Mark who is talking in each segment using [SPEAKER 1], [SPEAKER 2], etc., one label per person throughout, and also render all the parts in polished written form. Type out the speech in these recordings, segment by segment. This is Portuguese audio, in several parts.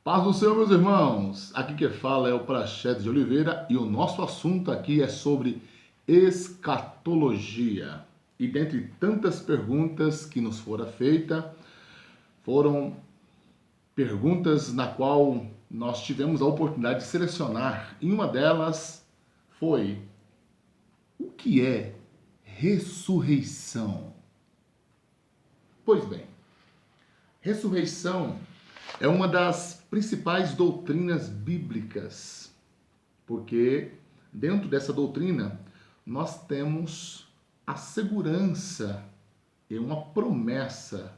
[SPEAKER 1] Paz do Senhor, meus irmãos! Aqui quem fala é o Praxedes de Oliveira e o nosso assunto aqui é sobre escatologia. E dentre tantas perguntas que nos foram feitas, foram perguntas na qual nós tivemos a oportunidade de selecionar. E uma delas foi: o que é ressurreição? Pois bem, ressurreição é uma das principais doutrinas bíblicas, porque dentro dessa doutrina nós temos a segurança e uma promessa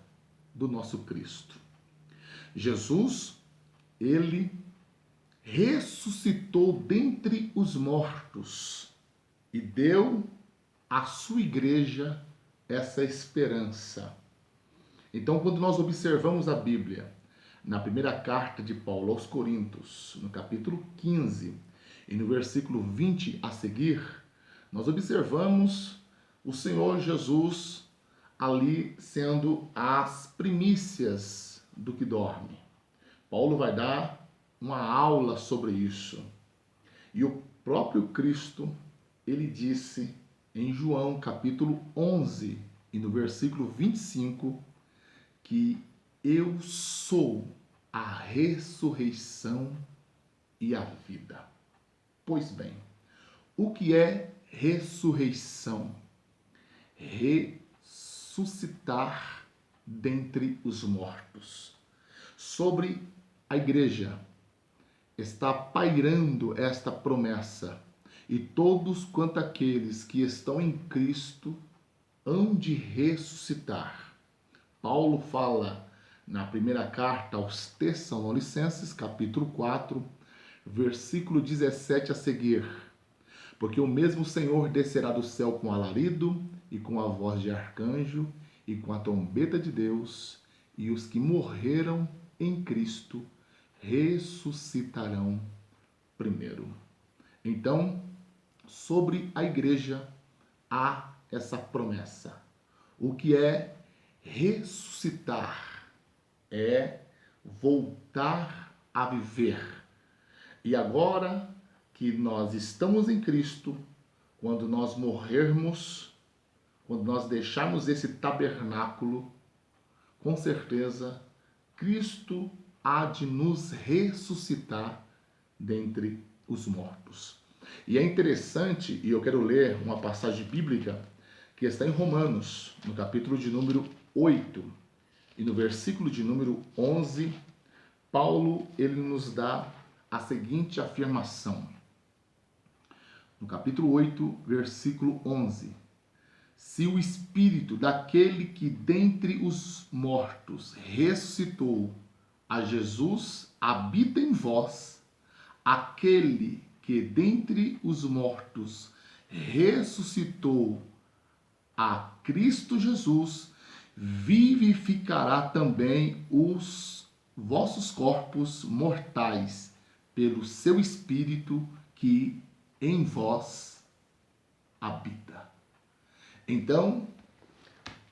[SPEAKER 1] do nosso Cristo. Jesus, ele ressuscitou dentre os mortos e deu à sua igreja essa esperança. Então, quando nós observamos a Bíblia, na primeira carta de Paulo aos Coríntios, no capítulo 15 e no versículo 20 a seguir, nós observamos o Senhor Jesus ali sendo as primícias do que dorme. Paulo vai dar uma aula sobre isso. E o próprio Cristo, ele disse em João capítulo 11 e no versículo 25 que eu sou a ressurreição e a vida. Pois bem, o que é ressurreição? Ressuscitar dentre os mortos. Sobre a igreja está pairando esta promessa, e todos quanto aqueles que estão em Cristo hão de ressuscitar. Paulo fala na primeira carta aos Tessalonicenses, capítulo 4, versículo 17 a seguir: porque o mesmo Senhor descerá do céu com alarido, e com a voz de arcanjo, e com a trombeta de Deus, e os que morreram em Cristo ressuscitarão primeiro. Então, sobre a igreja há essa promessa. O que é ressuscitar? É voltar a viver. E agora que nós estamos em Cristo, quando nós morrermos, quando nós deixarmos esse tabernáculo, com certeza Cristo há de nos ressuscitar dentre os mortos. E é interessante, e eu quero ler uma passagem bíblica que está em Romanos, no capítulo de número 8, e no versículo de número 11, Paulo ele nos dá a seguinte afirmação. No capítulo 8, versículo 11: se o Espírito daquele que dentre os mortos ressuscitou a Jesus habita em vós, aquele que dentre os mortos ressuscitou a Cristo Jesus, vivificará também os vossos corpos mortais pelo seu Espírito que em vós habita. Então,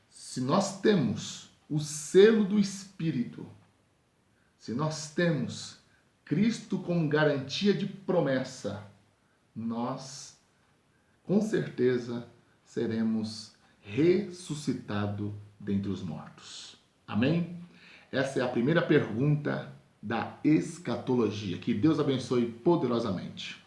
[SPEAKER 1] se nós temos o selo do Espírito, se nós temos Cristo como garantia de promessa, nós, com certeza, seremos ressuscitados dentre os mortos. Amém? Essa é a primeira pergunta da escatologia. Que Deus abençoe poderosamente.